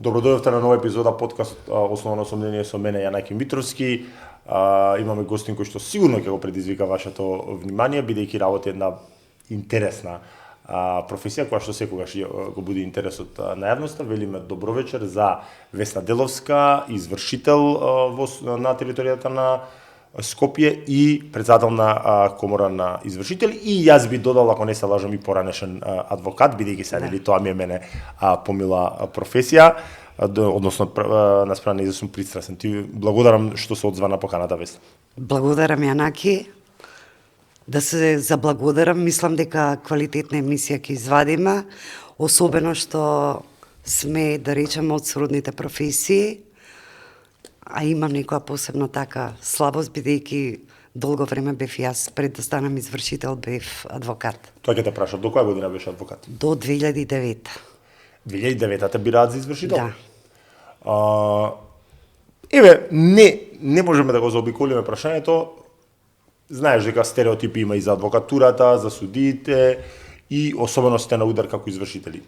Добродојавте на нова епизода подкаст Основно сомнение со мене Јанаки Митровски. Имаме гостин кој што сигурно ќе го предизвика вашето внимание, бидејќи работи една интересна професија која што секогаш го буди интересот на јавноста. Велиме добро вечер за Весна Деловска, извршител на територијата на Скопје и председател на Комора на извршители, и јас би додал, ако не се лажам, и поранешен адвокат, бидејќи се нели тоа ми е мене помила професија, односно насправа не сум пристрасен. Ти благодарам што се одзва на поканата, Весна. Благодарам, Јанаки. Да се заблагодарам, мислам дека квалитетна емисија ќе извадиме, особено што сме, да речеме, од сродните професии, а имам некоја посебно така слабост, бидејќи долго време бев јас, пред да станам извршител, бев адвокат. Тоа ќе те прашам, до која година беше адвокат? До 2009. 2009 те бираат за извршител? Да. Еве, не можеме да го заобиколиме прашањето. Знаеш дека стереотипи има и за адвокатурата, за судиите и особено сте на удар како извршители.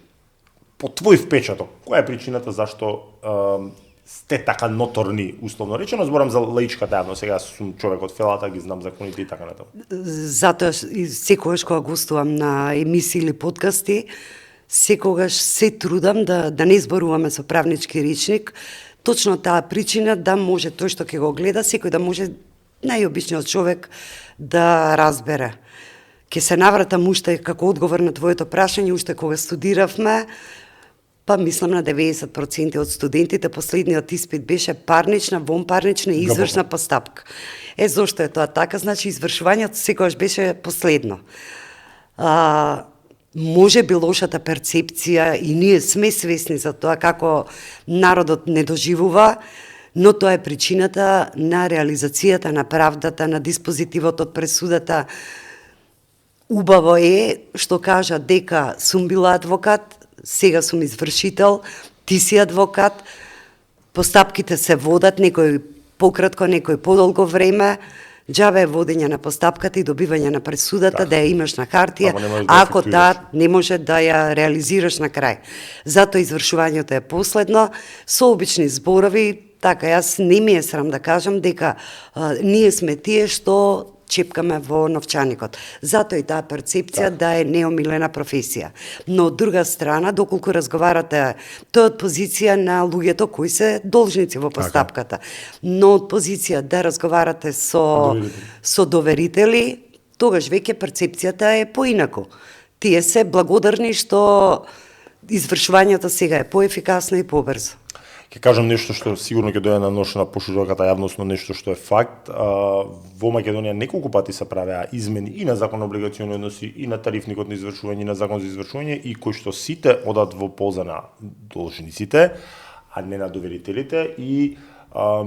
По твој впечаток, која е причината зашто сте така ноторни, условно речено? Зборам за лаичката јавност, сега сум човек од фелата, ги знам законите и така натаму. Затоа секогаш кога гостувам на емисии или подкасти, секогаш се трудам да не зборуваме со правнички речник, точно таа причина да може тој што ќе го гледа, секој да може најобичниот човек да разбере. Ке се навратам уште како одговор на твоето прашање, уште кога студиравме, па мислам на 90% од студентите, последниот испит беше парнична, вонпарнична и извршна постапка. Зошто е тоа така? Значи, извршувањето секогаш беше последно. Може би лошата перцепција, и ние сме свесни за тоа како народот не доживува, но тоа е причината на реализацијата на правдата, на диспозитивот од пресудата. Убаво е што кажа дека сум била адвокат, сега сум извршител, ти си адвокат, постапките се водат, некој пократко, некој подолго време, џабе е водење на постапката и добивање на пресудата, да ја имаш на хартија, ако таа не може да ја реализираш на крај. Затоа извршувањето е последно, со обични зборови, така, јас не ми е срам да кажам дека ние сме тие што чепкаме во новчаникот. Затоа и таа перцепција да е неомилена професија. Но од друга страна, доколку разговарате, тоа од позиција на луѓето кои се должници во постапката. Но од позиција да разговарате со доверители, тогаш веќе перцепцијата е поинаку. Тие се благодарни што извршувањето сега е поефикасно и побрзо. Ќе кажам нешто што сигурно ќе дојде на нож на пошироката јавност, но нешто што е факт. Во Македонија неколку пати се правеа измени и на закон на облигациони односи, и на тарифникот на извршување, и на закон за извршување, и кои што сите одат во полза на должниците, а не на доверителите, и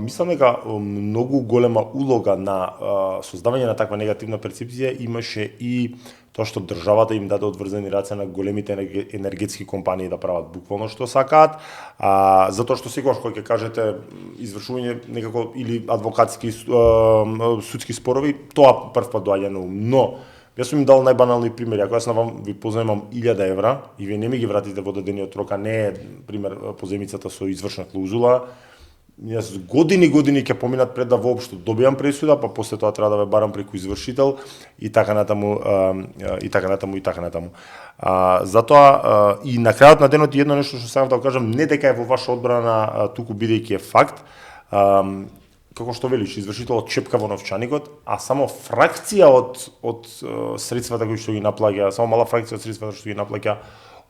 мислам дека многу голема улога на создавање на таква негативна перцепција имаше и тоа што државата им даде одврзани раце на големите енергетски компании да прават буквално што сакаат, затоа што секогаш кога ќе кажете извршување некако или адвокатски судски спорови, тоа првпат доаѓа на ум. Но јас сум им дал најбанални примери. Ако јас на вам ви позаемам 1000 евра и вие не ми ги вратите во дадениот рок, а не е пример позаемицата со извршна клаузула, јас години ќе поминат пред да воопшто добијам пресуда, па после тоа треба да ве барам преку извршител и така натаму. Затоа и на крајот на денот едно нешто што сакам да кажам, не дека е во ваша одбрана, туку бидејќи е факт, како што велиш, извршителот чепка во новчаникот, а само фракција од средствата кои што ги наплаќа, само мала фракција од средствата што ги наплаќа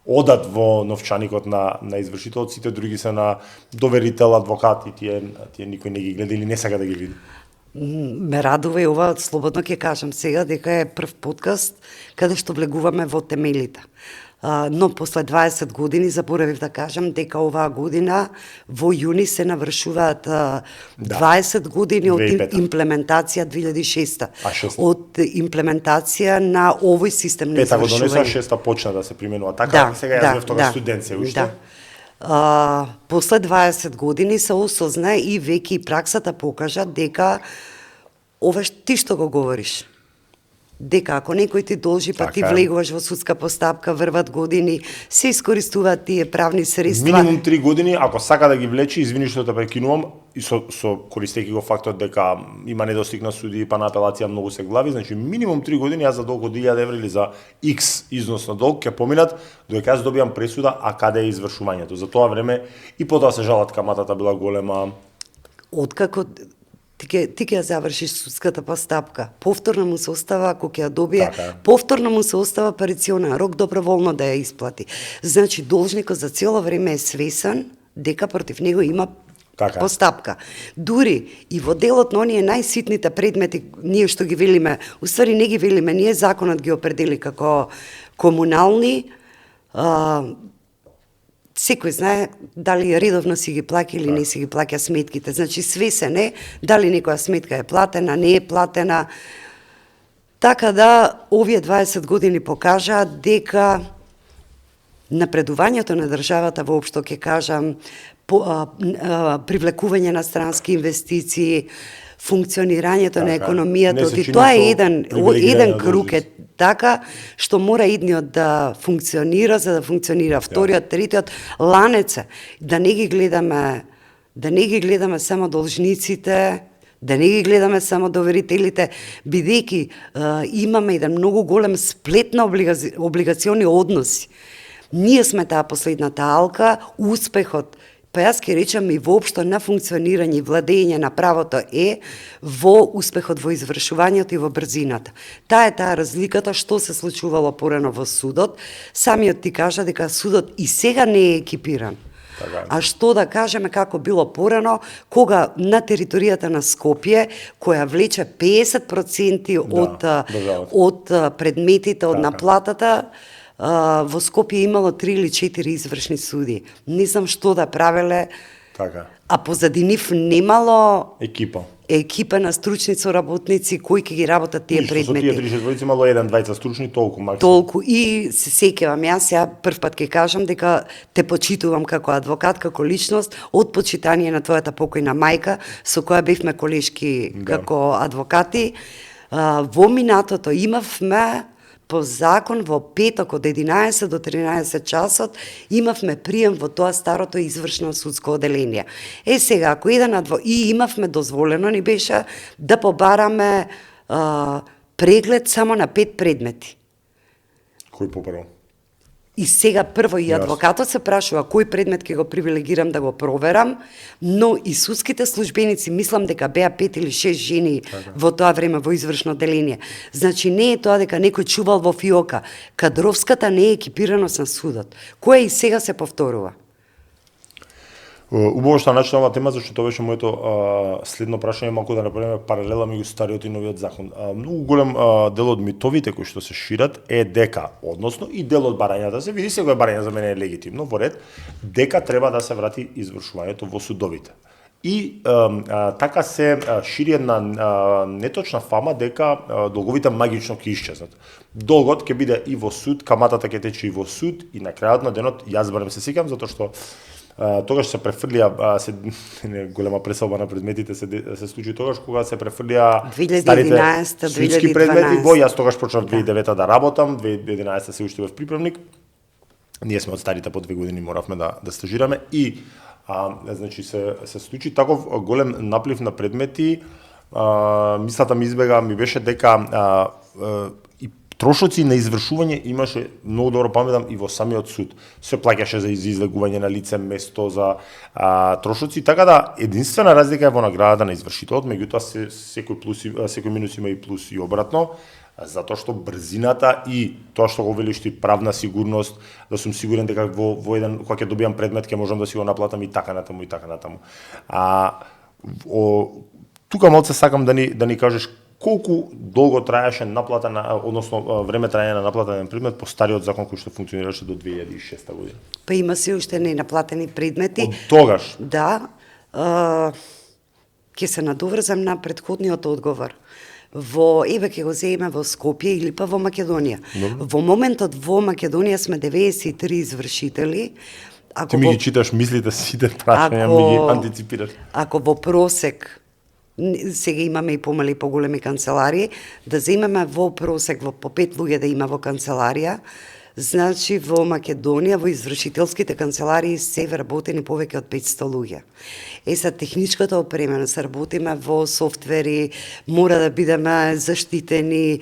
одат во новчаникот на извршителот, сите други се на доверител, адвокат, и тие никој не ги гледа или не сака да ги види. Ме радува и ова, слободно ќе кажам сега, дека е прв подкаст каде што влегуваме во темелите. Но после 20 години, заборавив да кажам, дека оваа година во јуни се навршуваат 20 години од имплементација 2006. Од имплементација на овој систем на извршување. Пета го донесува, шеста почна да се применува. Така, сега јас бев тогаш студент се уште. После 20 години се осозна и веќе и праксата покажа дека ова ти што го говориш. дека ако некој ти должи, па ти Така е. влегуваш во судска постапка, врват години, се искористуваат тие правни средства. Минимум 3 години, ако сака да ги влечи, извини што те прекинувам, и со користејќи го фактот дека има недостиг на суди, па на апелација многу се глави, значи минимум 3 години јас за долг од 1000 евра или за X износ на долг ќе поминат додека јас добиам пресуда, а каде е извршувањето. За тоа време и потоа се жалат, каматата била голема. Откако ти ќе ја завршиш судската постапка, повторно му се остава, ако ќе ја добие, Така е. повторно му се остава париционен рок доброволно да ја исплати. Значи, должникот за цело време е свесен дека против него има Така е. постапка. Дури и во делот на оние најситните предмети, ние што ги велиме, уствари не ги велиме, ние законот ги определи како комунални, секој знае дали редовно си ги плаќа или не си ги плаќа сметките. Значи свесен е дали некоја сметка е платена, не е платена. Така да овие 20 години покажаа дека напредувањето на државата воопшто, ќе кажам, привлекување на странски инвестиции, функционирањето на економијата, и тоа е еден круг е така што мора идниот да функционира за да функционира вториот, третиот, ланеце, да не ги гледаме само должниците, да не ги гледаме само доверителите, бидејќи имаме еден многу голем сплет на облигациони односи. Ние сме таа последната алка, успехот, па јас ќе речам и воопшто на функционирање и владење на правото е во успехот во извршувањето и во брзината. Таа е таа разликата што се случувало порано во судот. Самиот ти кажа дека судот и сега не е екипиран. А што да кажеме како било порано, кога на територијата на Скопје, која влече 50% од предметите, од наплатата, во Скопје имало 3 или 4 извршни суди. Не знам што да правеле, а позади нив немало екипа на стручни соработници кои ќе ги работат тие предмети. Со тие 34 имало 1-2 стручни, толку максимум. Толку. И се сеќавам, јас сега прв пат ќе кажам дека те почитувам како адвокат, како личност, од почитание на твојата покојна мајка, со која бевме колешки како адвокати. Во минатото имавме по закон во петок од 11 до 13 часот имавме прием во тоа старото извршно судско оделение. Сега, ако и имавме дозволено, ни беше да побараме преглед само на 5 предмети. Кој попрво? И сега прво и адвокатот се прашува кој предмет ќе го привилегирам да го проверам, но и судските службеници, мислам дека беа 5 или 6 жени во тоа време во извршно деление. Значи не е тоа дека некој чувал во фиока. Кадровската не е екипираност на судот, која и сега се повторува. Убаво што начна оваа тема, зашто тоа беше моето следно прашање, малку да направиме паралела меѓу стариот и новиот закон. Многу голем дел од митовите кои што се шират е дека, односно и дел од барањата се види, секој барање за мене е легитимно, во ред, дека треба да се врати извршувањето во судовите. И така се шири една неточна фама дека долговите магично ќе исчезнат. Долгот ќе биде и во суд, каматата ќе тече и во суд, и на крајот на денот, јас барем се сеќам, затоа што тогаш се префрлија голема преселба на предметите се случи тогаш кога се префрлија старите судски предмети во јас тогаш почнав 2009 да работам, 2011 се уште бев приправник. Ние сме од старите по 2 години моравме да стажираме и значи се случи таков голем наплив на предмети. Мислата ми избега ми беше дека и трошоци на извршување имаше, многу добро паметам, и во самиот суд. Се плаќаше за излегување на лице место, за трошоци, така да единствена разлика е во наградата на извршителот, меѓутоа секој минус има и плюс и обратно, затоа што брзината и тоа што го велиш ти правна сигурност, да сум сигурен дека во еден кога ќе добиам предмет ќе можам да си го наплатам и така натаму и така натаму. Тука малце сакам да ни кажеш колку долго траеше наплата односно време траење на наплата на предмет по стариот закон кој што функционираше до 2006 година. Па има се уште ненаплатени предмети. Од тогаш? Да. Ќе се надоврзам на претходниот одговор. Еве ќе го земеме во Скопје или па во Македонија. Во моментот во Македонија сме 93 извршители. Ти ми ги читаш мислите, сите прашања ми ги антиципираш. Ако во просек сега имаме и помали и поголеми канцеларии, да земеме во просек во по 5 луѓе да има во канцеларија, значи во Македонија, во извршителските канцеларии се вработени повеќе од 500 луѓе. Са техничката опременост, работиме во софтвери, мора да бидеме заштитени.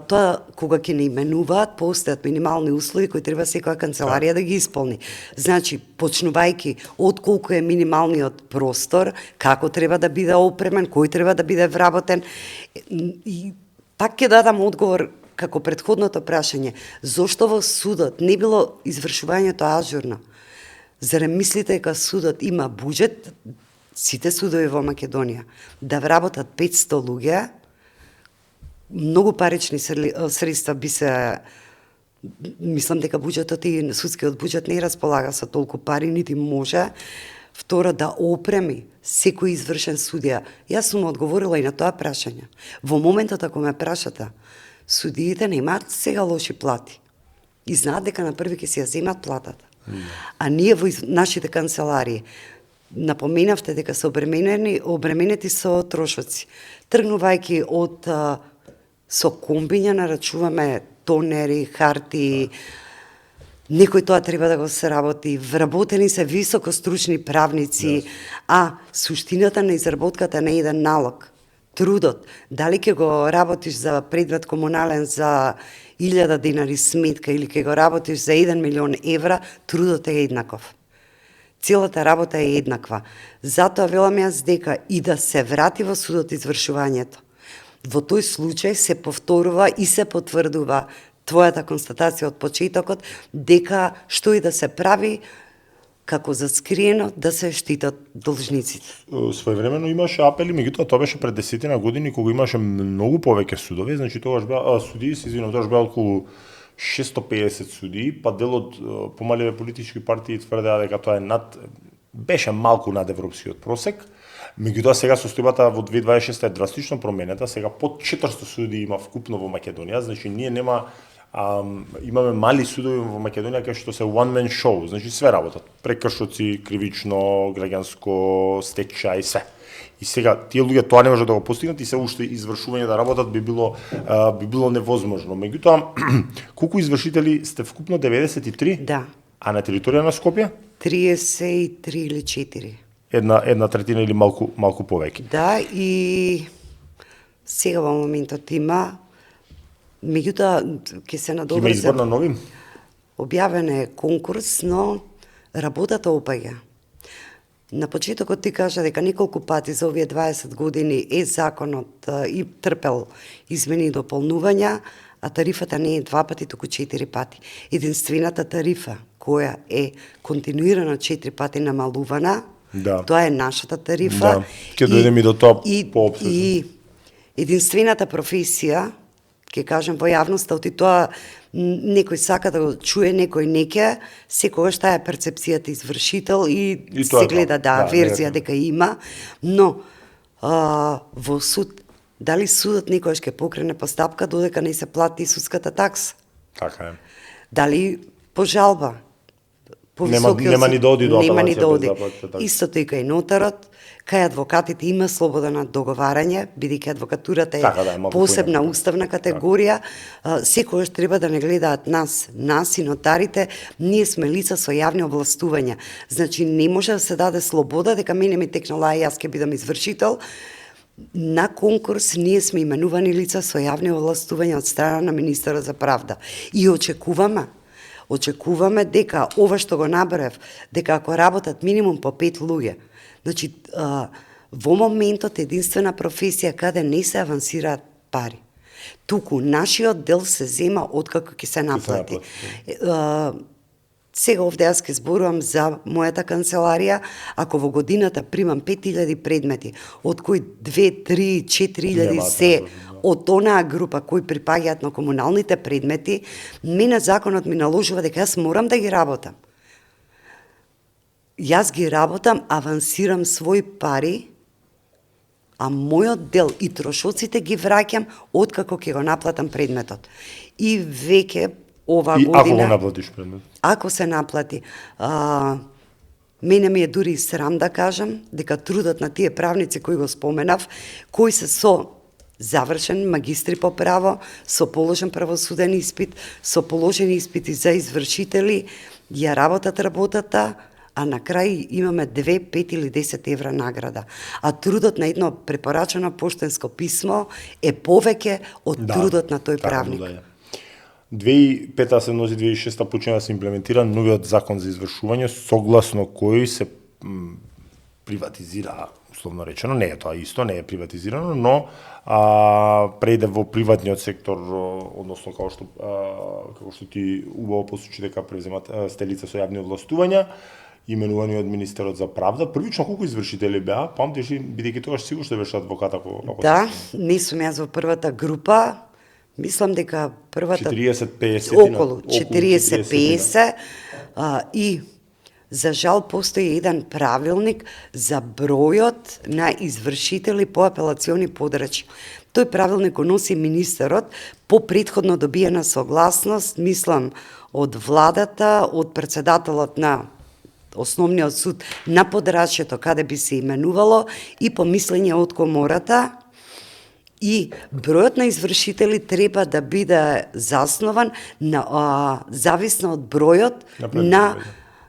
Тоа кога ќе не именуваат, постојат минимални услови кои треба секоја канцеларија да ги исполни. Значи, почнувајќи од колку е минималниот простор, како треба да биде опремен, кој треба да биде вработен. И пак ќе дадам одговор како претходното прашање. Зошто во судот не било извршувањето ажурно? Зарем мислите дека судот има буџет, сите судови во Македонија, да вработат 500 луѓе, многу парични средства би се... Мислам дека буџетот и судскиот буџет не располага со толку пари, нити може. Второ, да опреми секој извршен судија. Јас сум одговорила и на тоа прашање. Во моментот ако ме прашате, судиите немаат сега лоши плати. И знаат дека на први ќе си ја земат платата. А ние во нашите канцеларии напоменавте дека се обременети со трошоци. Тргнувајќи од со комбиња нарачуваме тонери, харти, некој тоа треба да го сработи, вработени се високо стручни правници, а суштината на изработката на еден налог, трудот, дали ќе го работиш за предмет комунален за 1000 динари сметка или ќе го работиш за 1 милион евра, трудот е еднаков. Целата работа е еднаква. Затоа велам јас дека и да се врати во судот извршувањето. Во тој случај се повторува и се потврдува твојата констатација од почетокот дека што и да се прави, како заскриено да се штитат должниците. Своевремено имаше апели, меѓутоа тоа беше пред 10 години кога имаше многу повеќе судови, значи тогаш беа судии, тогаш беа околу 650 судии, па дел од помаливе политички партии тврдеа дека тоа е беше малку над европскиот просек. Меѓутоа сега состојбата во 2026 е драстично променета, сега под 400 судии има вкупно во Македонија, значи ние имаме мали судови во Македонија кај што се one man show, значи све работат, прекршоци, кривично, граѓанско, стечај, све. И сега тие луѓе тоа не може да го постигнат и се уште извршување да работат би било невозможно. Меѓутоа, колку извршители сте вкупно 93? Да. А на територија на Скопје? 33 или 4. Една третина или малку повеќе. Да, и сега во моментот има, меѓутоа ќе се надобрза. Има избор на нови? Објавен е конкурс, но работата опаѓа. На почетокот ти кажа дека неколку пати за овие 20 години е законот и трпел измени и дополнувања, а тарифата не е 2 пати, туку 4 пати. Единствената тарифа која е континуирано 4 пати намалувана, тоа е нашата тарифа. Да, ќе дојдеме и до тоа поопштено. И единствената професија, ќе кажем во јавноста, оти тоа некој сака да го чуе, некој не ќе, секогаш таа е перцепцијата извршител и се гледа верзија дека има, но во суд, дали судот некојаш ќе покрене постапка додека не се плати судската такса? Така е. Дали по жалба? Нема ни да оди до апелација. Истото и кај нотарот, кај адвокатите има слобода на договарање, бидејќи адвокатурата е посебна уставна категорија, секогаш треба да не гледаат нас и нотарите, ние сме лица со јавни овластувања. Значи не може да се даде слобода дека мене ми текнала и јас ќе бидам извршител. На конкурс ние сме именувани лица со јавни овластувања од страна на министерот за правда. И очекуваме дека ова што го набрав, дека ако работат минимум по 5 луѓе, значи во моментот единствена професија каде не се авансираат пари. Туку нашиот дел се зема откако ќе се наплати. Сега овде јас ќе зборувам за мојата канцеларија, ако во годината примам 5000 предмети, од кои 2, 3, 4000 се од онаа група кои припаѓаат на комуналните предмети, мене законот ми наложува дека јас морам да ги работам. Јас ги работам, авансирам своји пари, а мојот дел и трошоците ги враќам откако ќе го наплатам предметот. И веќе ова година... Ако го наплатиш предмет? Ако се наплати. Мене ми е дури и срам да кажам дека трудот на тие правници кои го споменав, кои се со завршен магистри по право, со положен правосуден испит, со положени испити за извршители, ја работат работата, а на крај имаме 2, 5 или 10 евра награда. А трудот на едно препорачено поштенско писмо е повеќе од трудот на тој правник. 2005 се носи 2006 почина да се имплементира новиот закон за извршување, согласно кој се приватизира, условно речено, не е тоа исто, не е приватизирано, но прејде во приватниот сектор, односно како што ти убаво посочи дека преземат стелица со јавни овластувања, именувани од Министерот за правда. Првично колку извршители беа? Памтиш ли, бидејќи тогаш сигурно што беше адвокат ако да, не сум јас во првата група. Мислам дека првата 40-50 околу 40-50 и за жал постои еден правилник за бројот на извршители по апелациони подрачја. Тој правилник го носи министерот по претходно добиена согласност, мислам, од владата, од претседателот на Основниот суд на подрачјето каде би се именувало и по мислење од комората. И бројот на извршители треба да биде заснован на зависно од бројот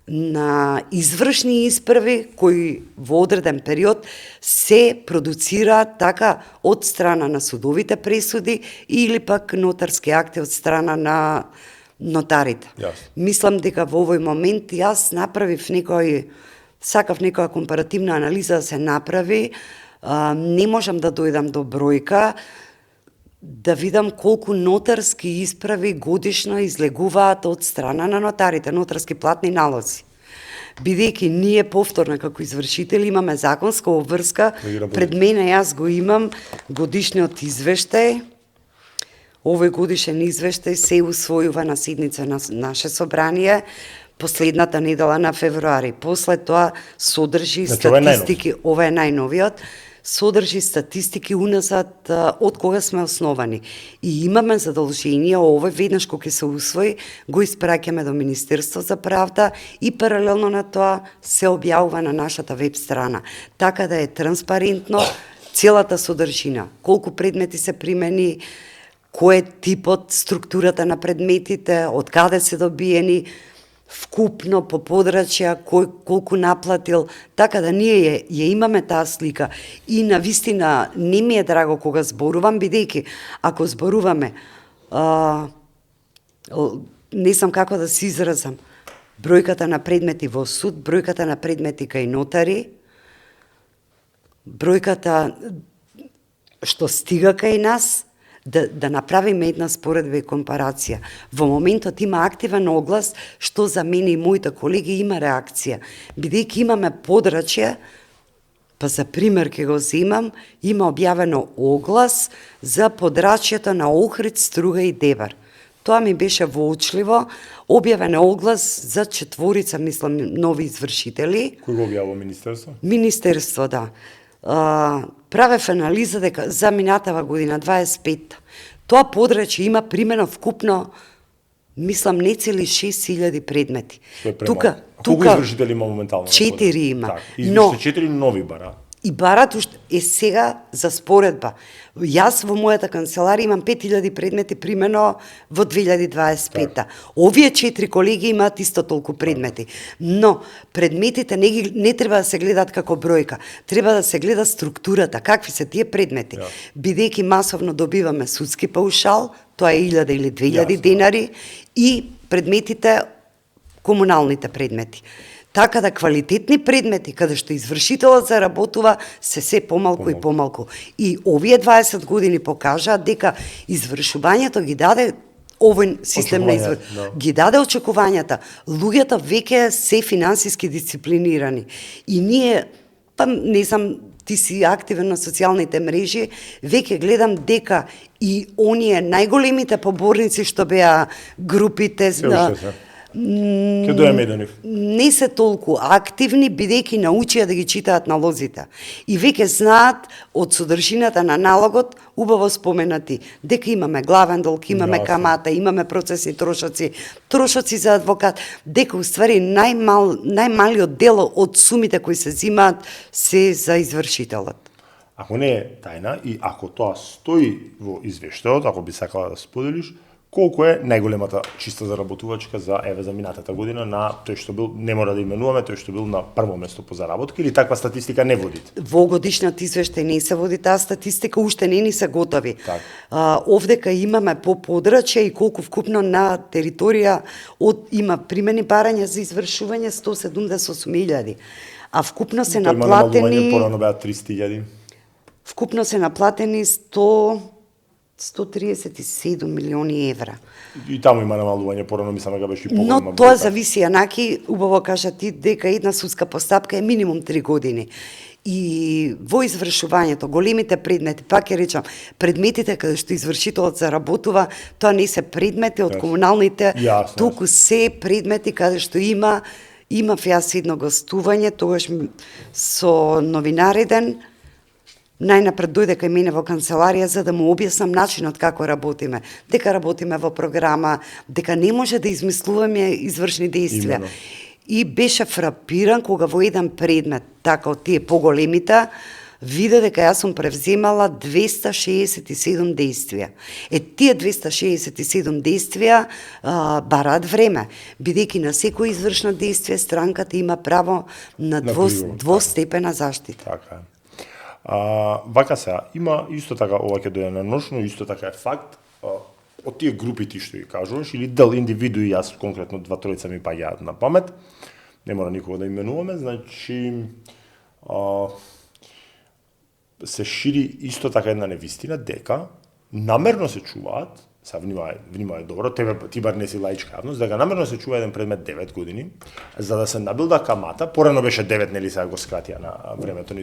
на извршни исправи кои во одреден период се продуцираат така од страна на судовите пресуди или пак нотарски акти од страна на нотарите. Мислам дека во овој момент јас сакав некоја компаративна анализа да се направи. Не можам да дојдам до бројка, да видам колку нотарски исправи годишно излегуваат од страна на нотарите, нотарски платни налози. Бидејќи ние повторно како извршители имаме законска обврска, пред мене јас го имам годишниот извештај. Овој годишен извештај се усвојува на седница на наше собрание последната недела на февруари. После тоа содржи статистики, ова е најновиот, содржи статистики уназад од кога сме основани. И имаме задолжение, овој веднаш кога ќе се усвои, го испраќаме до Министерство за правда и паралелно на тоа се објавува на нашата веб страна. Така да е транспарентно целата содржина, колку предмети се примени, кој е типот, структурата на предметите, од каде се добиени, вкупно по подрачја, колку наплатил, така да ние ја имаме таа слика. И навистина не ми е драго кога зборувам, бидејќи ако зборуваме, не знам како да се изразам, бројката на предмети во суд, бројката на предмети кај нотари, бројката што стига кај нас, да направиме една споредба и компарација. Во моментот има активен оглас, што за мене и моите колеги има реакција. Бидејќи имаме подрачје, па за пример ќе го земам, има објавено оглас за подрачјето на Охрид, Струга и Дебар. Тоа ми беше воочливо, објавен е оглас за 4, мислам, нови извршители. Кој го објавува Министерство? Министерство, да. Правев анализа дека за минатава година, 25, тоа подрачје има примено вкупно, мислам, не цели 6.000 предмети. Тука колку извршители има моментално? 4 има. Но 4 нови бара. И барат е сега за споредба. Јас во мојата канцеларија имам 5.000 предмети примено во 2025. Овие 4 колеги имаат исто толку предмети. Но предметите не треба да се гледаат како бројка. Треба да се гледа структурата, какви се тие предмети. Бидејќи масовно добиваме судски паушал, тоа е 1000 или 2000 денари, и предметите, комуналните предмети. Така да квалитетни предмети, каде што извршителот заработува, се помалку и помалку. И овие 20 години покажаат дека извршувањето ги даде овој систем на ги даде очекувањата. Луѓето веќе се финансиски дисциплинирани. И ние, па не знам, ти си активен на социјалните мрежи, веќе гледам дека и оние најголемите поборници што беа групите Ке дојаме до нив. Не се толку активни, бидејќи научија да ги читаат налозите. И веќе знаат од содржината на налогот, убаво споменати, дека имаме главен долг, имаме камата, имаме процесни трошоци, трошоци за адвокат, дека уствари најмалиот дел од сумите кои се земаат се за извршителот. Ако не е тајна и ако тоа стои во извештајот, ако би сакала да споделиш, колку е најголемата чиста заработувачка за минатата година на тој што бил, не мора да именуваме, тој што бил на прво место по заработка, или таква статистика не водите? Во годишниот извештај не се води таа статистика, уште не ни се готови. Овдека имаме по подрачје и колку вкупно на територија има примени барања за извршување 178.000, а вкупно се наплатени... Порано беа 300.000. Вкупно се наплатени 137 милиони евра. И таму има намалување, порано мислам дека беше и поголема. Но тоа зависи, анаки, убаво кажа ти, дека една судска постапка е минимум 3 години. И во извршувањето, големите предмети, пак ќе речам, предметите каде што извршителот заработува, тоа не се предмети од комуналните, туку се предмети каде што имав јас едно гостување, тогаш со новинари ден, најнапред дојде кај мене во канцеларија за да му објаснам начинот како работиме, дека работиме во програма, дека не може да измислуваме извршни действија. И беше фрапиран кога во еден предмет, така од тие поголемите, виде дека јас сум превземала 267 действија. Тие 267 действија бараат време, бидејќи на секој извршно действие странката има право на двостепена заштита. Така. Вака сега, има исто така, ова ќе дојде на ношно, исто така е факт, од тие групите што ги кажуваш, или дел индивидуи, јас конкретно 2-3 ми паѓаат на памет, не мора никого да именуваме, значи, се шири исто така една невистина, дека намерно се чуваат, сега внимавај добро, ти бар не си лаичка јавност, дека намерно се чува еден предмет 9 години, за да се набилда камата, порано беше 9, нели сега го скратија на времето,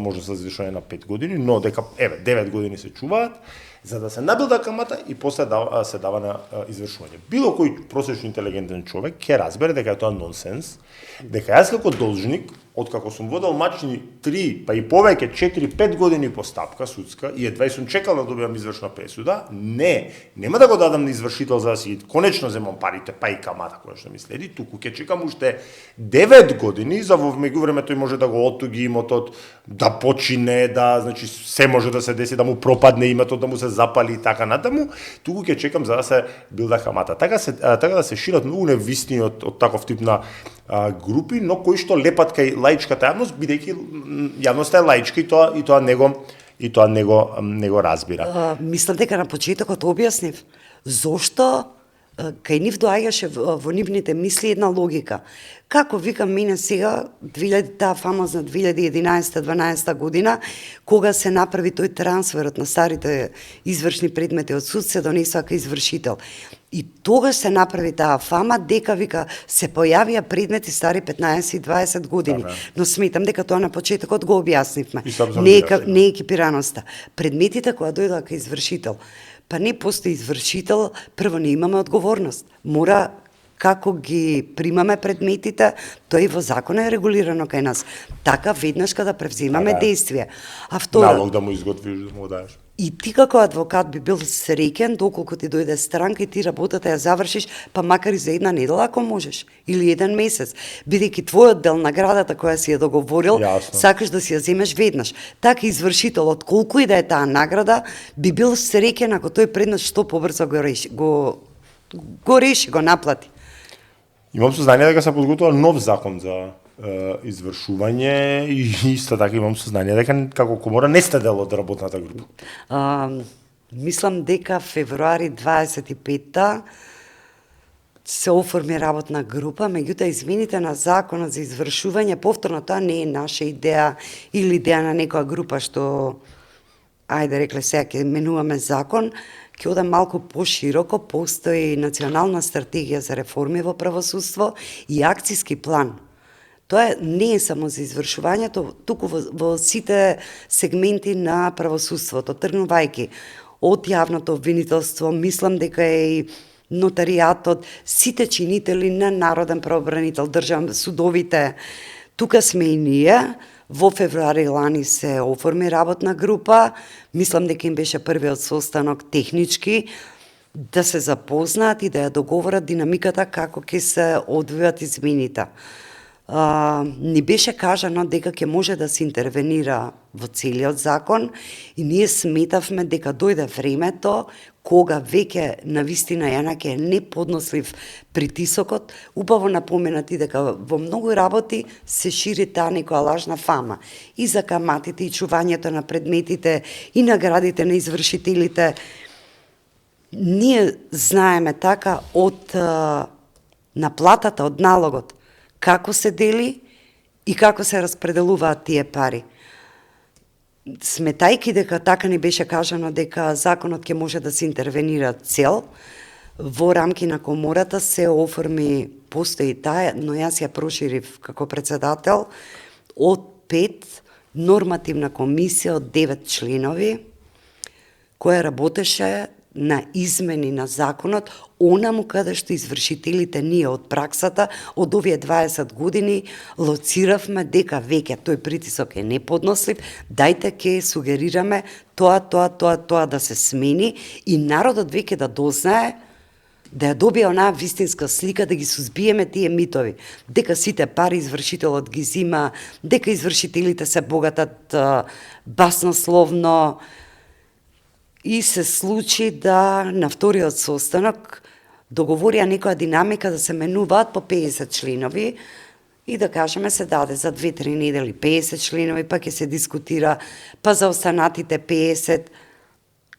може да се извршување на 5 години, но дека, 9 години се чуваат, за да се набилда камата и после се дава на извршување. Било кој просечно интелигентен човек ќе разбере дека е тоа нонсенс, дека јас како должник, откако сум водел мачни 3, па и повеќе 4-5 години постапка судска и едва сум чекал да добиам извршна пресуда, нема да го дадам на извршител за да си конечно земам парите, па и камата која што ми следи, туку ќе чекам уште 9 години, за во меѓувреме тој може да го оттуги имотот, да почине, значи се може да се деси, да му пропадне имотот, да му се запали и така натаму, туку ќе чекам за да се билда камата. Така да се шират многу невистини од таков тип на групи, но кои што лепат кај лаичката јавност, бидејќи јавноста е лаичка и тоа не го разбира. Мислам дека на почетокот објаснив зошто кај нив доаѓаше во нивните мисли една логика. Како викам мене сега, таа фамозна 2011-12 година, кога се направи тој трансферот на старите извршни предмети од суд, се донесува кај извршител. И тогаш се направи таа фама дека вика се појавија предмети стари 15 и 20 години. Но сметам дека тоа на почетокот го објаснивме. Не е екипираноста. Предметите кои дојдоа кај извршител, па не постои извршител, прво не имаме одговорност. Мора како ги примаме предметите, тоа и во закон е регулирано кај нас. Така веднаш кога превземаме действие. А второ, налог да му изготвиш, да му даеш. И ти како адвокат би бил среќен доколку ти дојде странка и ти работата ја завршиш, па макар и за една недела ако можеш, или еден месец, бидејќи твојот дел наградата која си ја договорил, сакаш да си ја земеш веднаш. Така извршителот, колку и да е таа награда, би бил среќен ако тој предмет што побрзо го реши, го наплати. Имам сознание дека се подготвува нов закон за извршување и исто така имам сознание дека како комора не сте дел од работната група. Мислам дека февруари 25-та се оформи работна група, меѓутоа измените на законот за извршување, повторно тоа не е наша идеја или идеја на некоја група што, ајде рекле сега ќе менуваме закон, ќе оде малку пошироко, постои национална стратегија за реформи во правосудство и акциски план. Тоа не е само за извршувањето, туку во сите сегменти на правосудството, тргнувајќи од јавното обвинителство, мислам дека е и нотаријатот, сите чинители на народен правобранител, судовите. Тука сме и ние. Во февруари лани се оформи работна група. Мислам дека им беше првиот состанок технички, да се запознаат и да ја договорат динамиката како ќе се одвијат измените. Ни беше кажано дека ќе може да се интервенира во целиот закон и ние сметавме дека дојде времето кога веќе навистина јанаќе е неподнослив притисокот. Убаво напоменати дека во многу работи се шири таа некоја лажна фама и за каматите и чувањето на предметите и наградите на извршителите. Ние знаеме така од наплатата, од налогот, како се дели и како се распределуваат тие пари. Сметајки дека така ни беше кажано дека законот ќе може да се интервенира цел, во рамки на комората се оформи, постои таа, но јас ја проширив како председател, од 5 нормативна комисија од 9 членови, која работеше на измени на законот, онаму каде што извршителите ние од праксата, од овие 20 години, лоциравме дека веќе тој притисок е неподнослив, дајте ке сугерираме тоа да се смени и народот веќе да дознае, да ја добие онаа вистинска слика, да ги сузбиеме тие митови, дека сите пари извршителот ги зима, дека извршителите се богатат баснословно. И се случи да на вториот состанок договорија некоја динамика да се менуваат по 50 членови и да кажеме се даде за 2-3 недели 50 членови, па ќе се дискутира, па за останатите 50.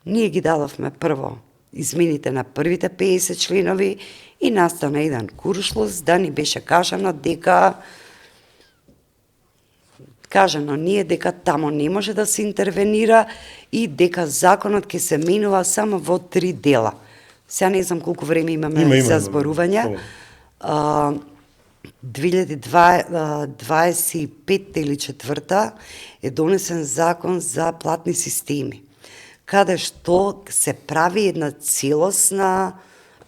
Ние ги дадовме прво измените на првите 50 членови и настана еден куршлус да ни беше кажано дека ние дека тамо не може да се интервенира и дека законот ќе се менува само во 3 дела. Сега не знам колку време имаме за зборување. 2025 или 4 е донесен закон за платни системи, каде што се прави една целосна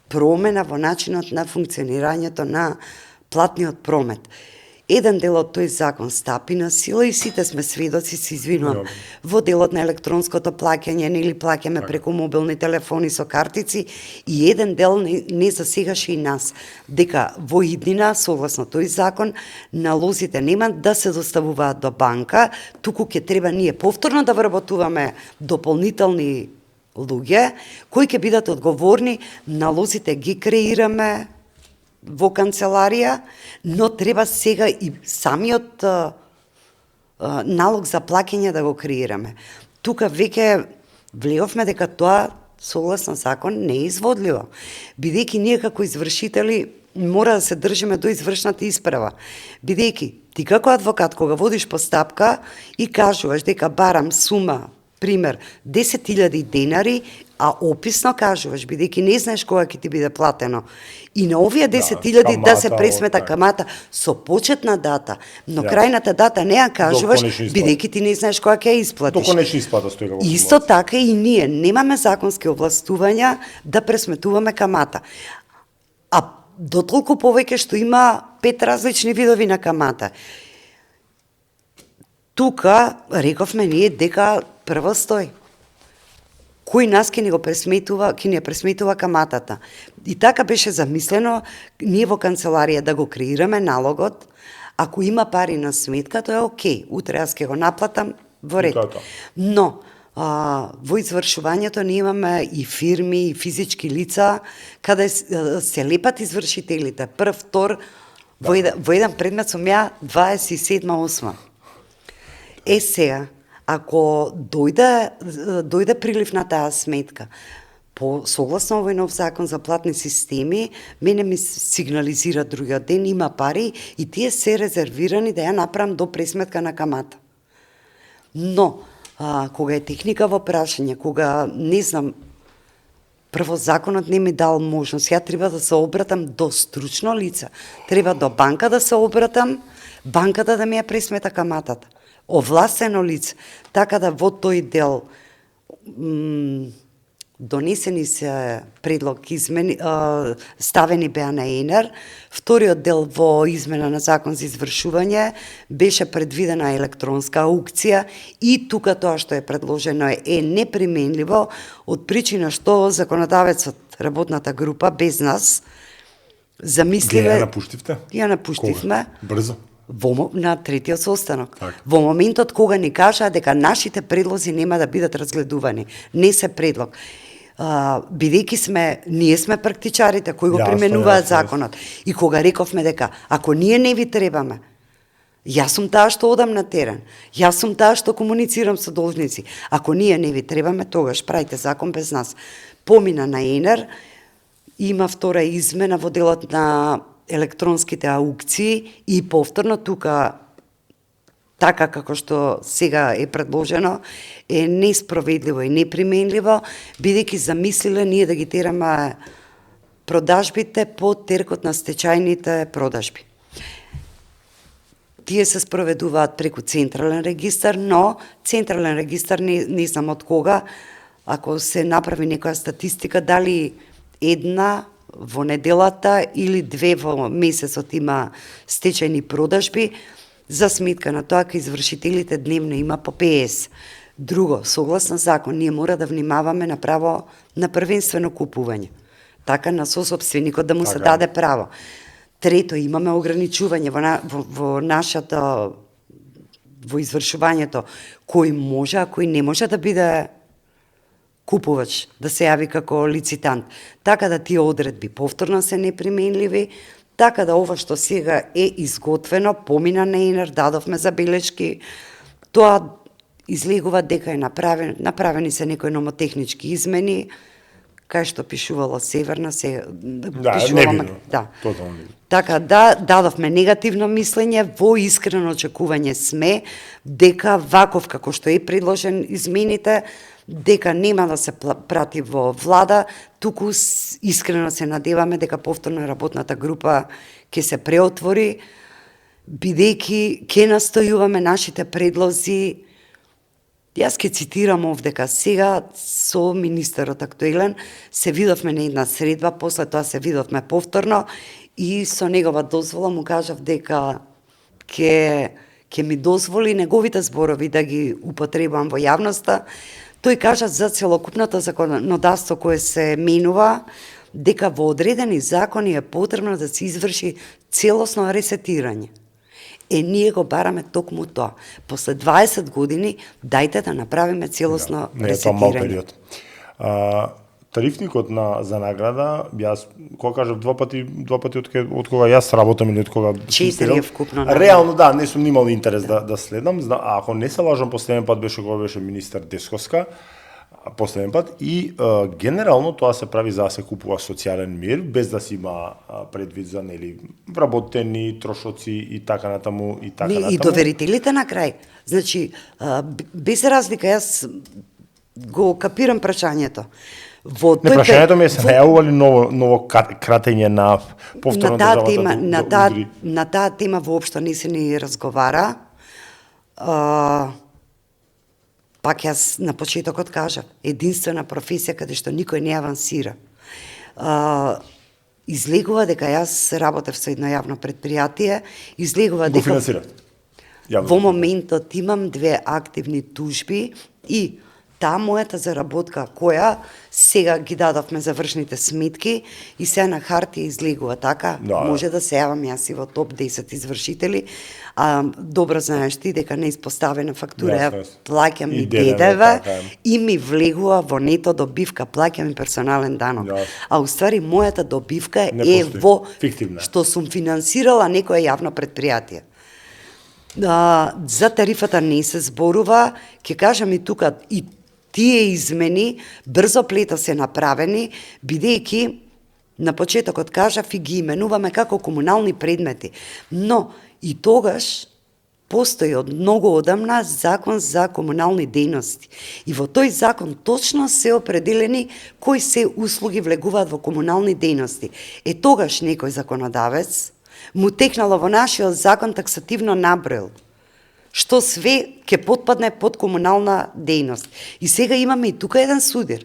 промена во начинот на функционирањето на платниот промет. Еден дел од тој закон стапи на сила и сите сме сведоци, се извинувам, во делот на електронското плаќање, нели плаќаме преку мобилни телефони со картици, и еден дел не засегаше и нас, дека во иднина, согласно тој закон, налозите нема да се доставуваат до банка, туку ќе треба ние повторно да вработуваме дополнителни луѓе, кои ќе бидат одговорни, налозите ги креираме во канцеларија, но треба сега и самиот налог за плаќање да го креираме. Тука веќе влеовме дека тоа согласно закон не е изводливо, бидејќи ние како извршители мора да се држиме до извршната исправа, бидејќи ти како адвокат кога водиш постапка и кажуваш дека барам сума, пример, 10.000 денари, а описно кажуваш, бидејќи не знаеш кога ќе ти биде платено. И на овие 10.000 да се пресмета камата со почетна дата, но крајната дата не ја кажуваш, бидејќи ти не знаеш кога ќе ја исплатиш. До конечна исплата стои како. Исто така и ние немаме законски овластувања да пресметуваме камата. А дотолку повеќе што има 5 различни видови на камата. Тука рековме ние дека прво стои кој нас ќе ни го пресметува, ќе ни ја пресметува каматата. И така беше замислено ние во канцеларија да го креираме налогот, ако има пари на сметка, тоа е окей, утре јас ќе го наплатам во ред. Но во извршувањето ние имаме и фирми, и физички лица, каде се лепат извршителите. Прв, втор, во еден предмет сум ја 27-8. Сега, ако дојде прилив на таа сметка, по согласно овој нов закон за платни системи, мене ми сигнализира другиот ден, има пари и тие се резервирани да ја направам до пресметка на камата. Но, кога е техника во прашање, кога, не знам, прво законот не ми дал можност, ја треба да се обратам до стручно лице, треба до банка да се обратам, банката да ми ја пресмета каматата. Овластено лице, така да во тој дел донесени се предлог измени, ставени беа на ЕНЕР. Вториот дел во измена на закон за извршување беше предвидена електронска аукција и тука тоа што е предложено е неприменливо од причина што законодавецот, работната група без нас замислиле. Ја напуштивте? Ја напуштивме. Кога? Брзо? На третиот состанок. Так. Во моментот кога ни кажаа дека нашите предлози нема да бидат разгледувани, не се предлог. Бидејќи ние сме практичарите кои го применуваат законот. И кога рековме дека ако ние не ви требаме, јас сум таа што одам на терен, јас сум таа што комуницирам со должници. Ако ние не ви требаме, тогаш правите закон без нас. Помина на ЕНЕР, има втора измена во делот на електронските аукции и повторно тука така како што сега е предложено, е несправедливо и неприменливо, бидејќи замислиле ние да ги тераме продажбите по теркот на стечајните продажби. Тие се спроведуваат преку централен регистар, но централен регистар не знам од кога, ако се направи некоја статистика, дали една во неделата или две во месецот има стечајни продажби, за сметка на тоа кај извршителите дневно има по 50. Друго, согласно закон, ние мора да внимаваме на право на првенствено купување. Така на сосопственикот да му се даде право. Трето, имаме ограничување во нашата во извршувањето кој може, а кој не може да биде купувач, да се јави како лицитант. Така да тие одредби повторно се неприменливи, така да ова што сега е изготвено, помина на ЕНЕР, дадовме забелешки, тоа излегува дека е направени се некои номотехнички измени, кај што пишувало Северна, небитно. Тотално. Така да, дадовме негативно мислење, во искрено очекување сме дека ваков како што е предложен измените, дека нема да се прати во влада, туку искрено се надеваме дека повторно работната група ќе се преотвори, бидејќи ќе настојуваме нашите предлози. Јас ќе цитирам овдека сега со министерот актуелен, се видовме на една средба, после тоа се видовме повторно и со негова дозвола му кажав дека ќе ми дозволи неговите зборови да ги употребам во јавноста. Тој кажа за целокупното законодавство кое се менува, дека во одредени закони е потребно да се изврши целосно ресетирање. Ние го бараме токму тоа. После 20 години, дајте да направиме целосно ресетирање. Не е тоа мал период. Тарифникот за награда, јас, кога кажав два пати од кога јас работам или од кога... 4 вкупно. Реално, да, не сум имал интерес да следам. Ако не се лажам, последен пат беше кога беше министер Десковска, последен пат, и генерално тоа се прави за да се купува социјален мир, без да се има предвид за вработени трошоци и така натаму. И доверителите на крај. Значи, без разлика, јас го капирам прашањето. Прашањето ми е се најавува ли ново кратење на повторно државата на таа тема воопшто не се ни разговара. Пак јас на почетокот кажав, единствена професија каде што никој не авансира. Излегува дека јас работев со едно јавно предпријатие, излегува дека... Го финансирав? Во моментот имам 2 активни тужби и таа мојата заработка која сега ги дадовме завршните сметки и се на хартија излегува така, може да се јавам јас и во топ 10 извршители, добро знаеш ти дека неиспоставена фактура плаќам и ДДВ и ми влегува во нето добивка, плаќам и персонален данок. А уствари мојата добивка е во што сум финансирала некое јавно предпријатие. За тарифата не се зборува, ќе кажам и тука, и тие измени брзо плето се направени, бидејќи на почетокот кажав и ги именуваме како комунални предмети. Но и тогаш постои од многу одамна закон за комунални дејности. И во тој закон точно се определени кои се услуги влегуваат во комунални дејности. Тогаш некој законодавец му текнало во нашиот закон таксативно наброил што све ќе потпадне под комунална дејност. И сега имаме и тука еден судир.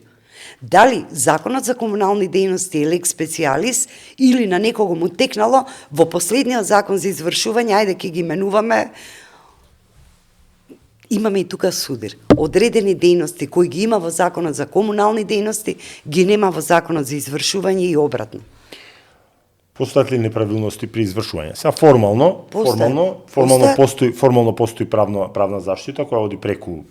Дали законот за комунални дејности е лекс специјалис или на некого му текнало во последниот закон за извршување, ајде ќе ги именуваме, имаме и тука судир. Одредени дејности кои ги има во законот за комунални дејности, ги нема во законот за извршување и обратно. Постојат ли неправилности при извршување? Сега формално постои правна заштита која оди преку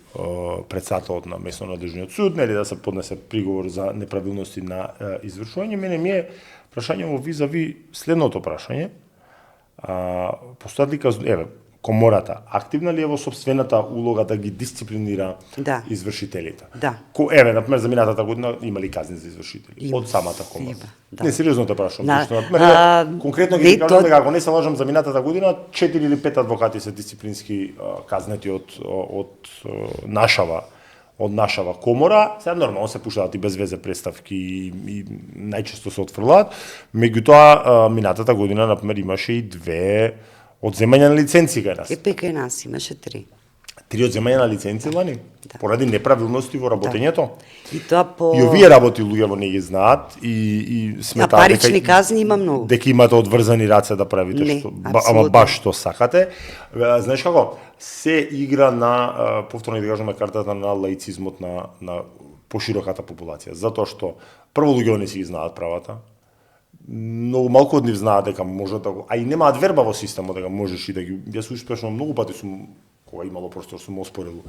претседателот на местно надлежниот суд, нели да се поднесе приговор за неправилности на извршување. Мене ми е прашање во визави следното прашање. Постојат ли комората активна ли е во сопствената улога да ги дисциплинира извршителите? Да. Например, за минатата година има ли казни за извршители? Од самата комора? Не, сериозно те прашам. Конкретно ги кажам дека ако не се лажам, за минатата година 4 или 5 адвокати се дисциплински казнети од нашава комора. Сега нормално се пуштаат и без везе представки и најчесто се отфрлаат. Меѓутоа, минатата година, например, имаше и 2 одземање на лиценци кај нас. Кај нас имаше 3. 3 одземања на лиценци, Лани? Поради неправилности во работењето. И тоа И овие работи луѓето не ги знаат и сметаат парични казни има многу. Дека имате одврзани раце да правите ама баш што сакате. Знаеш како? Се игра на повторно да кажеме картата на лаицизмот на пошироката популација, затоа што прво луѓето не си ги знаат правата. Многу малку од нив знаат дека можат да го, а и немаат верба во системот дека можеш и да ги. Јас успешно многу пати сум кога имало простор сум оспорил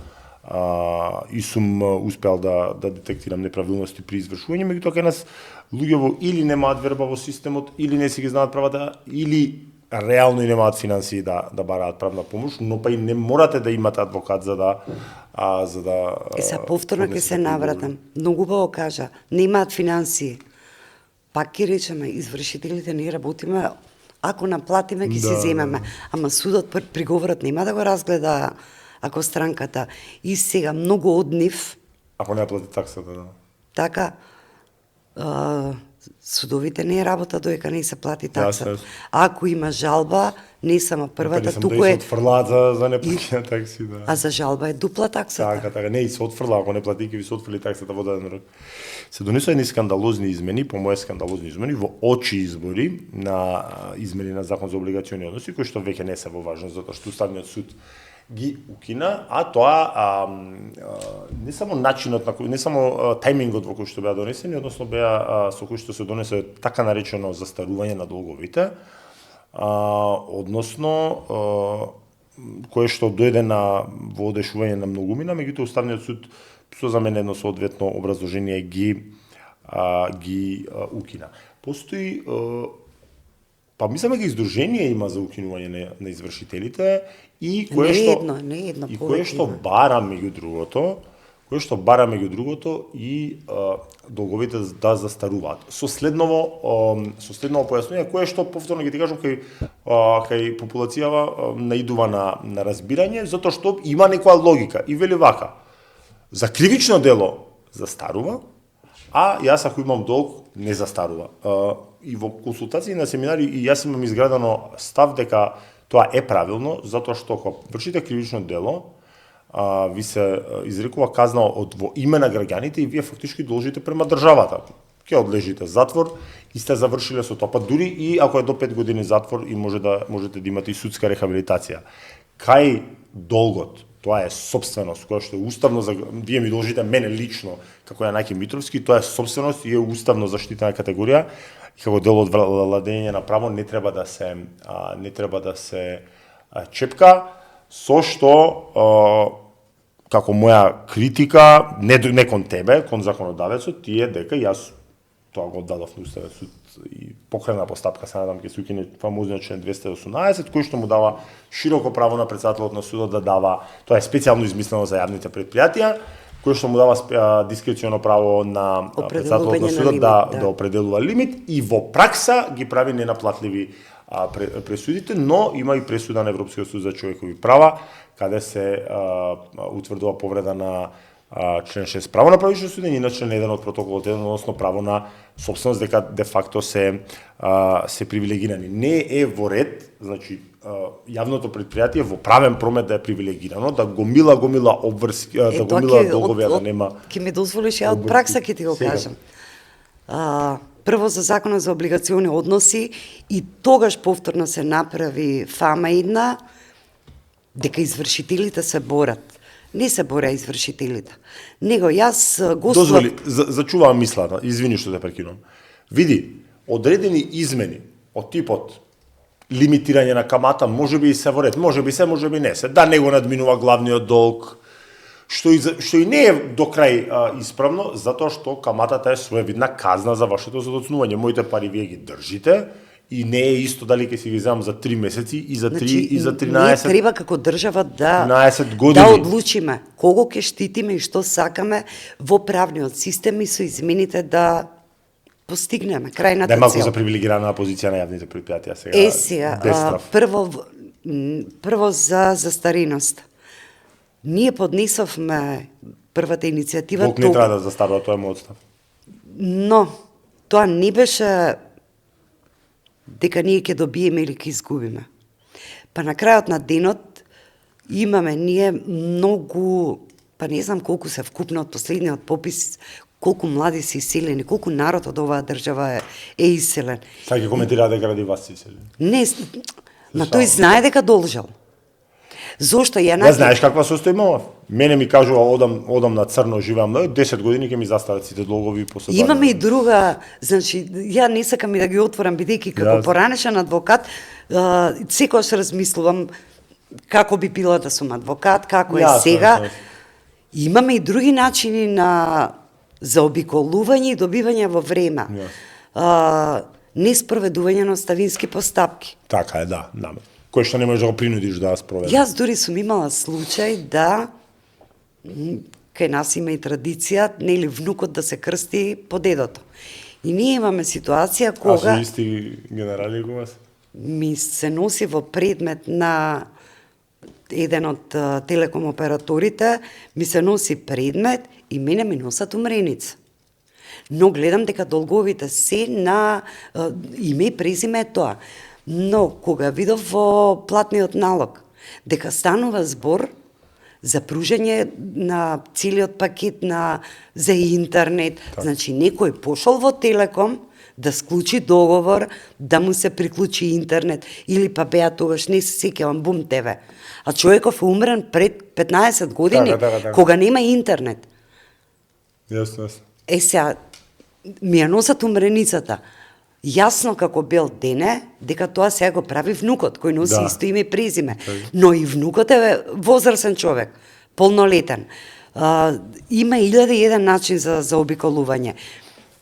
и сум успеал да детектирам неправилности при извршување, меѓутоа кај нас луѓето или немаат верба во системот, или не си ги знаат правата, или реално и немаат финансии да бараат правна помош, но па и не морате да имате адвокат за да Се повторно ќе се навратам. Многу убаво кажа, немаат финансии. Пак ќе речеме, извршителите ние работиме, ако наплатиме, ќе си земеме. Ама судот приговорот нема да го разгледа ако странката. И сега многу од нив... Ако не плати таксата, да. Така, судовите не работа додека не се плати таксата. Ако има жалба, не само првата, туку е... Да се отфрлаат за неплатена такси, да. А за жалба е дупла таксата. Така, не, и се отфрла, ако не плати, ќе ви се отфрли таксата во даден рок. Се донесоа едни скандалозни измени, по моје скандалозни измени, во очи избори на измени на закон за облигациони односи, кои што веќе не се во важност, затоа што Уставниот суд ги укина, а тоа не само начинот на кој, не само тајмингот во кој што беа донесени, односно беа со кој што се донесе така наречено застарување на долговите, односно кое што дојде во одешување на многумина, меѓутоа Уставниот суд со за мене едно соодветно образложение ги укина. Постои па мислам дека издружение има за укинување на извршителите и кое што бара меѓу другото и долговите да застаруваат. Со следново појаснување кое што повторно ги ти кажам кај популацијава наидува на разбирање, затоа што има некоја логика и вели вака: за кривично дело застарува, а јас ако имам долг не застарува. И во консултации на семинари и јас имам изградено став дека тоа е правилно, затоа што кога вршите кривично дело, ви се изрекува казна во име на граѓаните и вие фактички должите према државата. Ќе одлежите затвор и сте завршиле со тоа. Па дури и ако е до 5 години затвор и можете да имате и судска рехабилитација. Кај долгот, тоа е собственост која што е уставно вие ми должите мене лично како Јанаки Митровски, тоа е собственост и е уставно заштитена категорија. И како дел од владење на право не треба да се чепка, со што како моја критика не кон тебе, кон законодавецот, тие дека јас тоа го дадов на Уставен суд и покрена постапка, се надам ќе се укине фамозниот член 218, кој што му дава широко право на претседателот на судот да дава, тоа е специјално измислено за јавните предпријатија, кој што му дава дискреционо право на претседателот на судот да определува лимит и во пракса ги прави ненаплатливи пресудите, но има и пресуда на Европскиот суд за човекови права, каде се утврдува повреда на член 6 право на правично судење и на член 1 од протоколот 1 односно право на собственост дека де факто се привилегирани. Не е во ред, значи јавното предпријатие во правен промет да е привилегирано, да гомила обврски, да гомила долгови, да нема. Ќе ми дозволиш ја од пракса ќе ти го кажам. Прво за законот за облигациони односи и тогаш повторно се направи фама една дека извршителите се борат. Не се боря извршителите. Него јас гостував... Дозволи, зачувам мислата, извини што те прекинувам. Види, одредени измени од типот лимитирање на камата, можеби и се во ред, можеби се, можеби не се, да не го надминува главниот долг, што и не е до крај исправно, затоа што каматата е своевидна казна за вашето задоцнување. Моите пари вие ги држите, и не е исто дали ќе си ги земам за 3 месеци и за 3 и за 13. Ние треба како држава да одлучиме кого ќе штитиме и што сакаме во правниот систем и со измените да постигнеме крајната цел. Да малку за привилегирана позиција на јавните предпријатија сега. Сега, прво за застареност. Ние поднесовме првата иницијатива. Волк не треба да застарува, тоа е мојот став. Но тоа не беше дека ние ќе добиеме или ќе изгубиме. Па на крајот на денот имаме ние многу, па не знам колку се вкупно од последниот попис, колку млади се иселени, колку народ од оваа држава е иселен. Сега ќе коментира дека ради вас се иселени. Не, ма тој знае дека должал. Зошто ја не знаеш каква состојба? Мене ми кажува одам на црно, живеам, 10 години ќе ми застарат сите долгови по себе. Имаме и друга, значи ја не сакам и да ги отворам бидејќи како поранешен адвокат, секогаш размислувам како би било да сум адвокат, како е сега. Имаме и други начини на заобиколување и добивање во време. Неспроведување на оставински постапки. Така е, да, кој што не можеш да го принудиш да спроведе. Јас дури сум имала случај да кај нас има и традиција, нели внукот да се крсти по дедото. И ние имаме ситуација кога... А со исти генерали го вас? Ми се носи во предмет на еден од телеком операторите, ми се носи предмет и мене ми носат умреница. Но гледам дека долговите се на име и презиме е тоа. Но кога видов во платниот налог дека станува збор за пружање на целиот пакет за интернет, значи некој пошол во Телеком да склучи договор да му се приклучи интернет или па беа тогаш не се сеќавам Бум ТВ. А човеков е умрен пред 15 години кога нема интернет. Јасно. Сега ми ја носат умреницата. Јасно како бел дене, дека тоа сега го прави внукот, кој носи исто име и презиме. Но и внукот е возрасен човек, полнолетен. Има 1001 начин за заобиколување.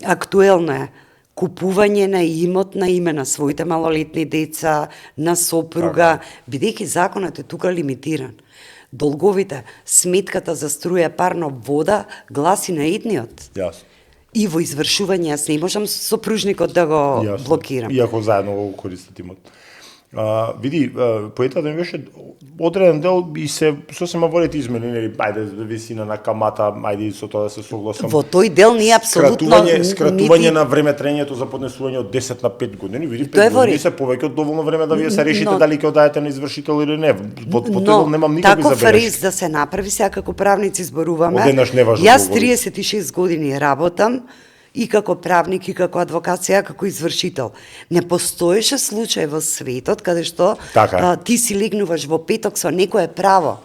Актуелно е купување на имот на име на своите малолетни деца, на сопруга, бидејќи законот е тука лимитиран. Долговите, сметката за струја, парно, вода, гласи на едниот. Јасно. И во извршување, јас не можам сопружникот да го блокирам. Иако заедно го користат имот. Види, поетата ми беше одреден дел и се сосема во ред измени, нели, ајде висина на камата, ајде со тоа да се согласам. Во тој дел не е апсолутно скратување на време траењето за поднесување од 10 на 5 години, види 5 години се повеќе од доволно време да вие се решите дали ќе одаете на извршител или не. По тој дел немам никакви забелешки. Таков рез да се направи, сега како правници зборуваме. Јас 36 години работам и како правник, и како адвокат, сега како извршител. Не постоеше случај во светот каде што ти си легнуваш во петок со некое право.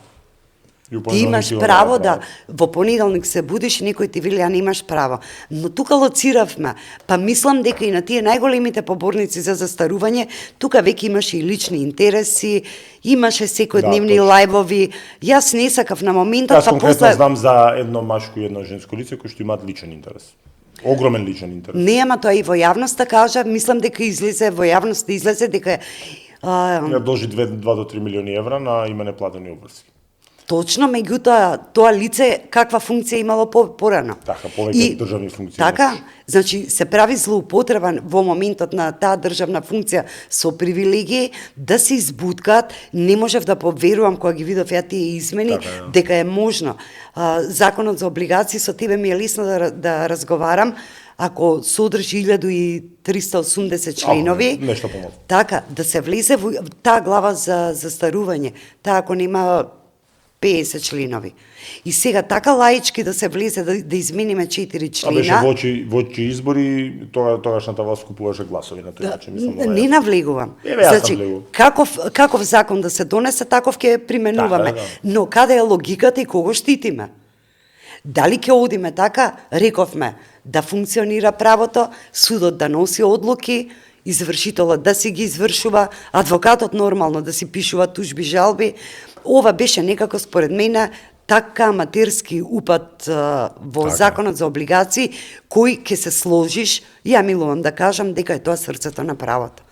Ти имаш право да во понеделник се будиш и некој ти вели а немаш право. Но тука лоциравме, па мислам дека и на тие најголемите поборници за застарување, тука веќе имаше и лични интереси, имаше секојдневни лајвови. Јас не сакав на моментот, па конкретно знам за едно машко и едно женско лице кои што имаат личен интерес. Огромен личен интерес. Не, ама тоа и во јавноста кажа, мислам дека излезе, во јавноста излезе дека... Ја должи 2 до 3 милиони евра на име неплатени обврски. Точно, меѓутоа, тоа лице каква функција имало порано. Така, повеќе државни функции. Така, значи се прави злоупотреба во моментот на таа државна функција со привилегии да се избуткаат. Не можев да поверувам кога ги видов ја тие измени, така, дека е можно. Законот за облигации, со тебе ми е лесно да разговарам, ако содржи 1380 членови, нешто помалку. Така, да се влезе во таа глава за застарување, таа ако нема 50 членови. И сега така лаички да се влезе да измениме 4 члена. Беше воочи избори, тогашната власт купуваше гласови на тој начин, мислам. Не навлегувам. Значи, каков закон да се донесе, таков ќе применуваме. Да. Но каде е логиката и кого штитиме? Дали ќе одиме така, рековме, да функционира правото, судот да носи одлуки, извршителот да си ги извршува, адвокатот нормално да си пишува тужби, жалби. Ова беше некако според мене така аматерски упат во законот за облигации, кој ќе се сложиш, ја милувам да кажам дека е тоа срцето на правото.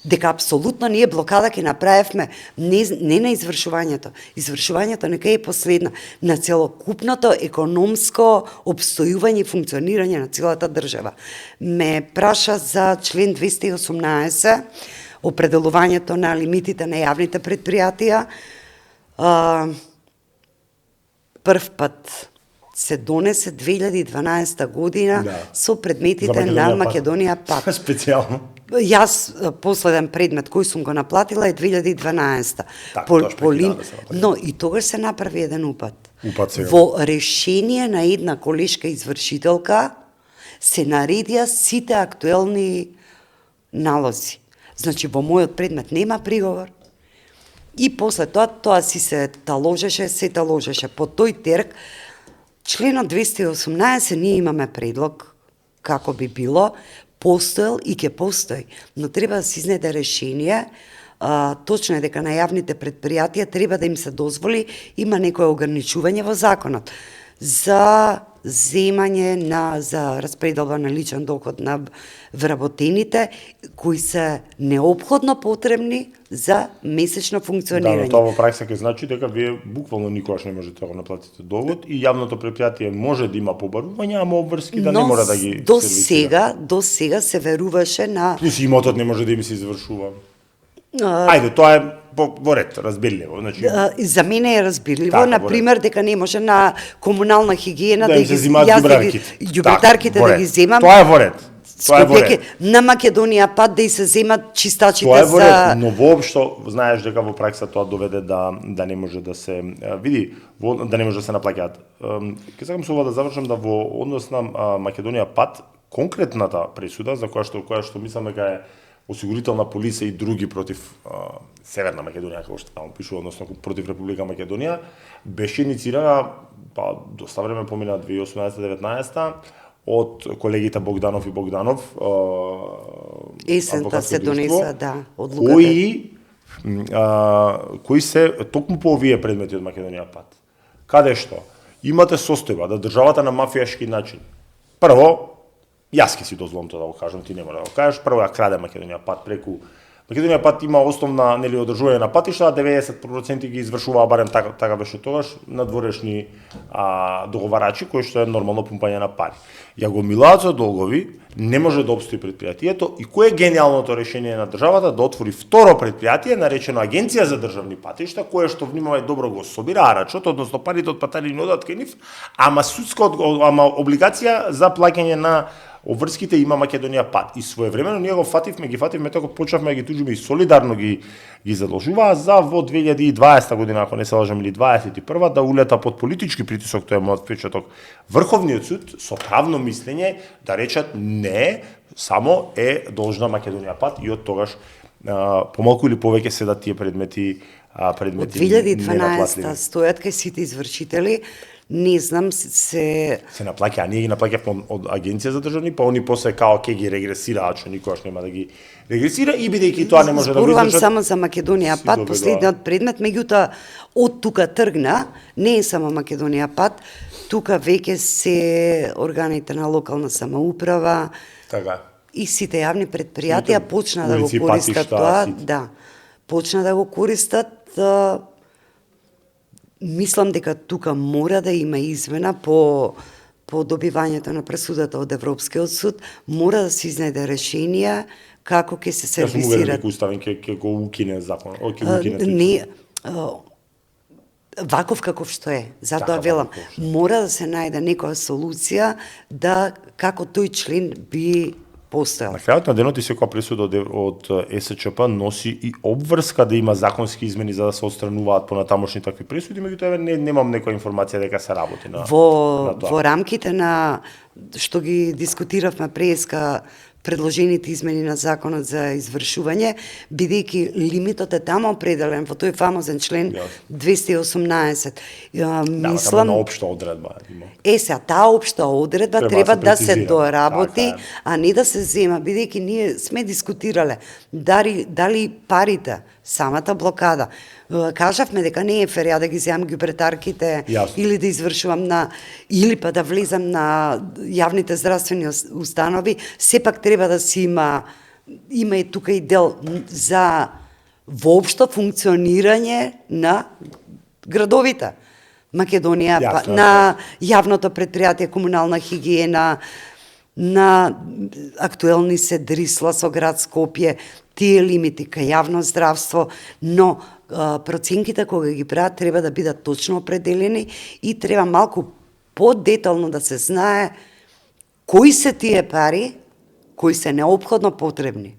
Дека апсолутно ние блокада ќе направевме не на извршувањето. Извршувањето нека е последна на целокупното економско обстојување и функционирање на целата држава. Ме праша за член 218, определувањето на лимитите на јавните предпријатија. Прв пат се донесе 2012 година со предметите на Македонија пат. Специјално. Јас последен предмет кој сум го наплатила е 2012. Но и тогаш се направи еден упат. Во решение на една колешка извршителка се наредија сите актуелни налози. Значи во мојот предмет нема приговор. И после тоа си се таложеше. По тој терк, членот 218, ние имаме предлог, како би било, постоел и ќе постои. Но треба да се изнајде решение, точно е дека на јавните предпријатија треба да им се дозволи, има некое ограничување во законот за земање за распределба на личен доход на вработените кои се неопходно потребни за месечно функционирање. Да, но тоа во пракса ќе значи дека вие буквално никогаш не можете да го наплатите довод и јавното предпријатие може да има побарувања, ама обврски да не мора да ги сервисира. До сега се веруваше на... Плюс имотот не може да им се извршува. Ајде, тоа е во ред, разбирливо. Значи, за мене е разбирливо, така, например, дека не може на комунална хигиена да ги земаат ѓубретарките да ги земам. Тоа е во ред. На Македонија пат да и се земат чистачите тоа е во ред, но воопшто знаеш дека во пракса тоа доведе да не може да се види, да не може да се наплаќаат. Ќе сакам со ова да завршам да во однос на Македонија пат конкретната пресуда за која што мислам дека е осигурителна полица и други против Северна Македонија, како што таму пишува, односно против Република Македонија, беше инициирана, доста време помина 2018-19 од колегите Богданов и Богданов, есента се донеса, одлуката. Кои се токму по овие предмети од Македонија пат. Каде што имате состојба да државата на мафијашки начин. Прво, јас ќе си дозволам тоа да го кажам, ти не мора да го кажеш. Прво ја краде Македонија пат преку Македонија пат има основна одржување на патишта, 90% ги извршуваа, барем така беше тогаш, надворешни договарачи, кои што е нормално пумпање на пари. Ја го милаат со долгови, не може да обстои предпријатието и кое е гениалното решение на државата да отвори второ предпријатие наречено Агенција за државни патишта, кое што внимавај добро го собира арачот, односно парите од патарини одат кај нив, ама облигација за плаќање на обврските има Македонија пат. И своевремено ние ги фативме така почнавме да ги тужиме и солидарно ги задолжуваа за во 2020 година, ако не се лажам, или 2021 да улета под политички притисок, тоа е мојот впечаток, Врховниот суд со правно мислење да речат не, само е должна Македонија пат и од тогаш помалку или повеќе седат тие предмети од 2012 стојат кај сите извршители. Не знам, се наплаќа, а ние ги наплаќавме од Агенција за државни, па они после као ќе ги регресираат, што никогаш нема да ги регресира и бидејќи тоа не може да го издржат. Зборувам само за Македонија пат, последниот предмет, меѓутоа од тука тргна, не е само Македонија пат, тука веќе се органите на локална самоуправа. Така. И сите јавни предпријатија почна да го користат тоа, почна да го користат. мислам дека тука мора да има измена по добивањето на пресудата од Европскиот суд, мора да се изнајде решенија како ќе се сервисира. Јас сум уверен дека уставен ќе го укине закон, ќе го укине. Не, ваков каков што е. Затоа велам, мора да се најде некоја солуција да како тој член би постојал. На крајот на денот и секоја пресуда од ЕСЧП носи и обврска да има законски измени за да се отстрануваат понатамошни такви пресуди, меѓутоа немам некоја информација дека се работи на тоа. Во рамките на што ги дискутиравме преска предложените измени на законот за извршување, бидејќи лимитот е таму определен во тој фамозен член 218. Мислам на општа одредба има. Сега таа општа одредба треба да се доработи, а не да се зема, бидејќи ние сме дискутирале дали парите, самата блокада, кажавме дека не е фер ја да ги земам гюбретарките или да извршувам или па да влезам на јавните здравствени установи, сепак треба да си има и тука и дел за воопшто функционирање на градовите. Македонија, на јавното предпријатие комунална хигиена, на актуелни се дрисла со град Скопје, тие лимити кај јавно здравство, но проценките кога ги прават треба да бидат точно определени и треба малку подетално да се знае кои се тие пари кои се неопходно потребни.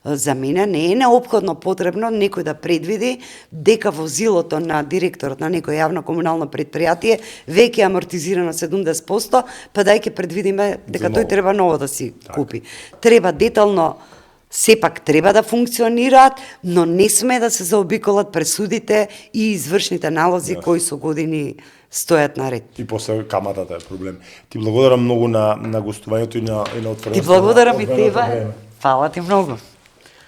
За мене не е неопходно потребно некој да предвиди дека возилото на директорот на некој јавно комунално предпријатие веќе е амортизирано 70%, па дај ќе предвидиме дека тој треба ново да си купи. Треба детално, сепак треба да функционираат, но не сме да се заобиколат пресудите и извршните налози кои со години стојат наред. И после каматата е проблем. Ти благодарам многу на гостувањето и на отвореността. Ти благодарам и тебе. Фала ти многу.